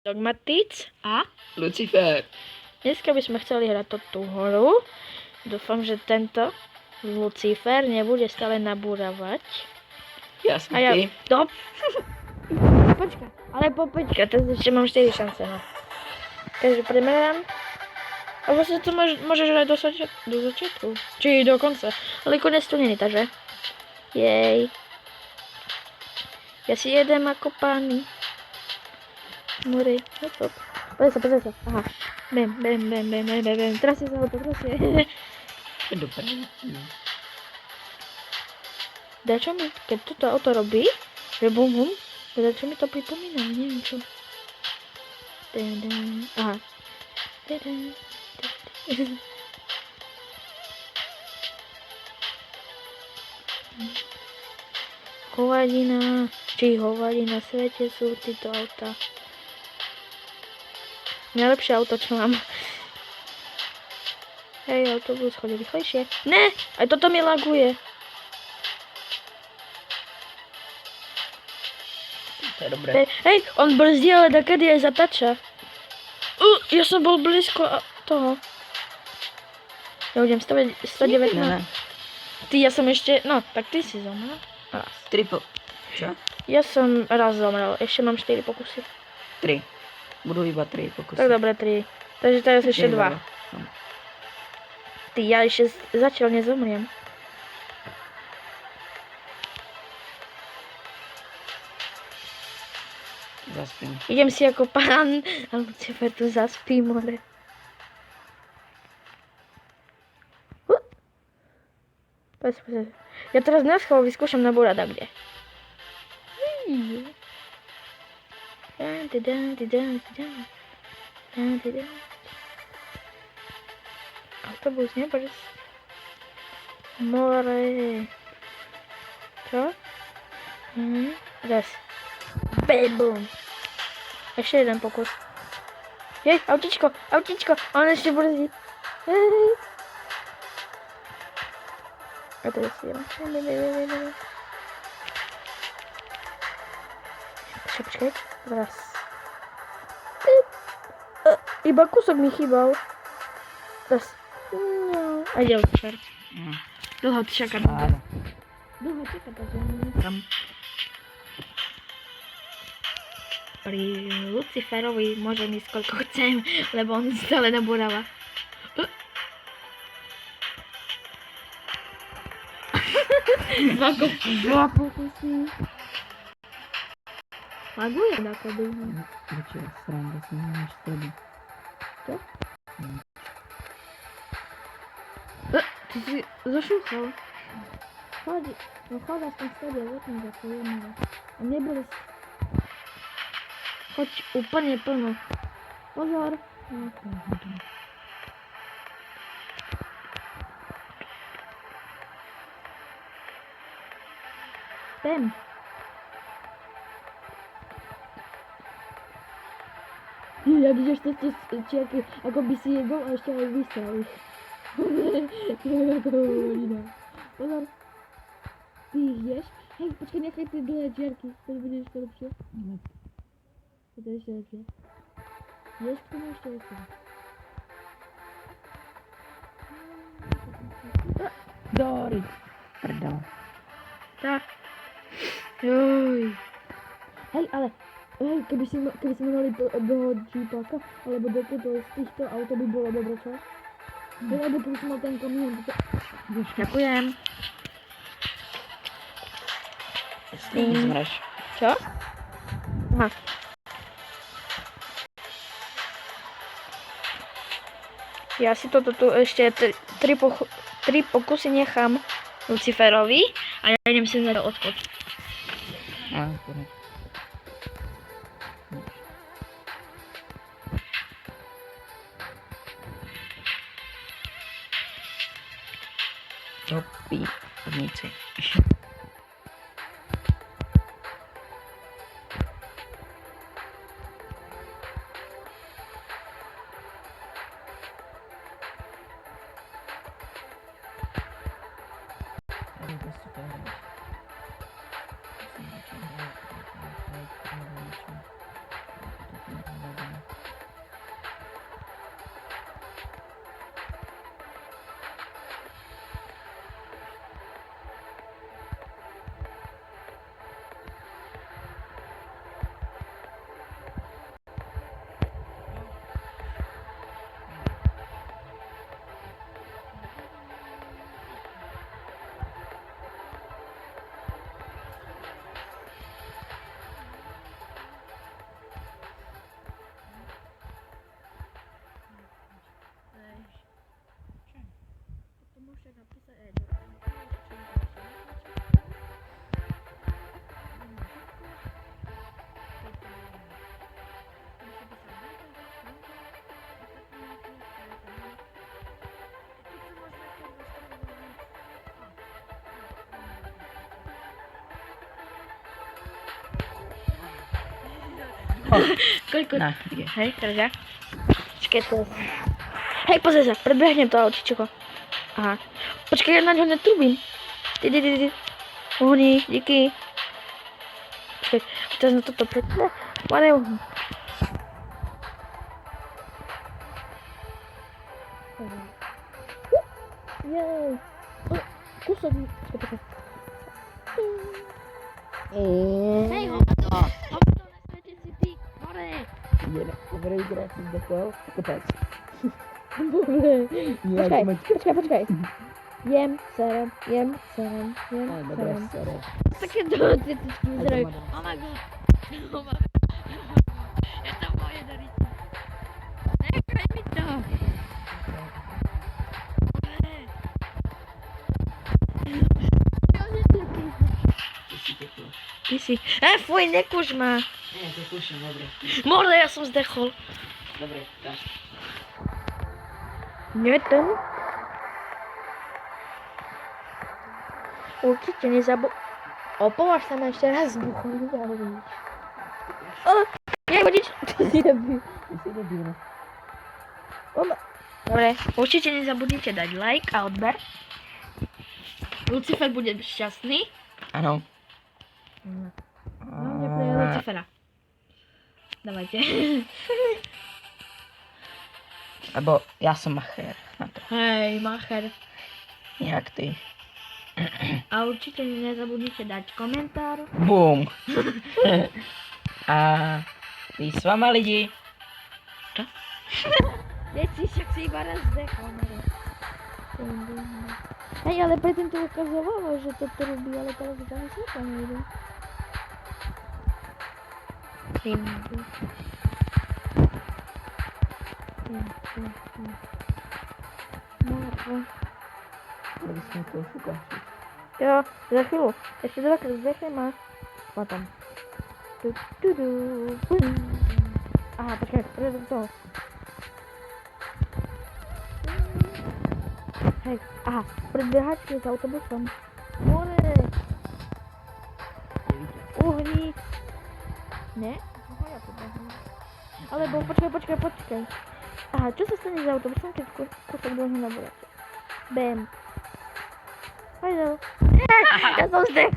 Dogmatic a Lucifer. dneska by sme chceli hrať tú hru. Dúfam, že tento Lucifer nebude stále nabúravať. Ja som A ja... ty. Počkaj, ale počkaj, teraz ešte mám 4 šance, no. Takže premerám. A vlastne to môžeš hrať do začiatku. Či do konca. Ale konec tu není, takže. Jej. Ja si jedem ako pány. More, hop. Pozri sa. Aha. Bam. Trasie sa auto, trasie. Do práci. Dačo mi, keď toto auto robí, že bum, dačo mi to pripomína, neviem čo. Aha. Hovadí na svete sú títo auta. Najlepšie auto, čo mám. Hej, autobus, chodí rýchlejšie. Ne, aj toto mi laguje. To je dobré. Hej, on brzdí, ale takedy aj zatača. Ja som bol blízko toho. Ja budem 119. Ne. Ty, ja som ešte, no, tak ty si zomrel. Raz. Čo? Ja som raz zomrel, ešte mám 4 pokusy. 3. Budú iba 3 pokusy. Tak dobre, 3. Takže teraz ešte 2. Ty, ja ešte zatiaľ nezomriem. Zaspím. Idem si ako pán a Lucifer tu zaspí, more. Pozri. Ja teraz na schvál vyskúšam nabúrať a kde. Autobus, nebrz. More. Čo? Raz. Bum. Ešte jeden pokus. Jej, autičko. On ešte brzdí. A teraz si jem. Počkaj. Raz. Iba kúsok mi chýbal. Raz. No. A ide Lucifer. Dlho čaká. Kam? Pri Luciferovi môžem ísť koľko chcem, lebo on stále nabúrava. Dva pokusy. Laguje nakedy. Večer sranda si nemáš vtedy. Čo? Ty si zašúchal. Chodí, no chodá v tom stade, letím za to jedného. A nebrz. Choď úplne plno. Pozor. Ten. Jak ideš cez ako by si jedol a ešte aj vystrelíš. To je ako hodina. Pozor. Ty ideš. Hej, počkaj, nechaj tie dlhé čiarky. To bude ešte lepšie. To je ešte lepšie. Ješ k tomu ešte lepšie. Dory. Prdel. Tak. Joj. Hej, ale keby si mali do Jeepaka, alebo do z týchto auto by bolo dobre, čo? Alebo keby si mal ten kamión. Ďakujem. Zmreš. Čo? Aha. Ja si toto tu ešte 3 pokusy nechám Luciferovi a ja idem si na to odchod. Topí podnici. Koľko? Na, ide. Hej, teraz ja. Počkaj to. Hej, pozri sa, predbehnem to autíčko. Aha. Počkaj, ja na ňo netrubím. Ty. Uhni, díky. Počkaj, teraz na toto preto. Pane, uhni. Jej. Kúsok. Počkaj. Hej, hovado. Hovado, na svete si ty. Hore. Dobre, vygrať si zdechol. Kopec. Dobre. Nie, Počkaj. Jem, serem. Dobre, sorry. Také dotetičky vyzerajú. Oh my god. Je to moje darice. Nechaj mi to. Ty si. Fuj, nekúš ma. Nie, to kúšam, dobre. More, ja som zdechol. Dobre, dáš. Nie ten. Určite opováž sa ma ešte raz buchom. Nie vodič. Ty si debil. Dobre, určite nezabudnite dať like a odber. Lucifer bude šťastný. Áno. Hlavne pre Lucifera. Dávajte. Lebo ja som macher na to. Hej, macher. Jak ty. A určite nezabudnite dať komentár. Bum. A vy s vama lidi. Deci, však si iba raz zdechal. Hej, ale predtým to ukazovalo, že toto robí, ale teraz to tam svetla nejde. Aby sme to ukážili. Jo, za chvíľu. Ešte dvakrát zdechem a potom. Aha, počkaj, prejdem do toho. Hej, aha, predbiehačky s autobusom. More! Uhni! Ne? Aha, ja podbehnem. Alebo počkaj. Aha, čo sa stane s autobusom, keď kúsok dlhý na borače? Bam. Hajdo. Ja som zdech.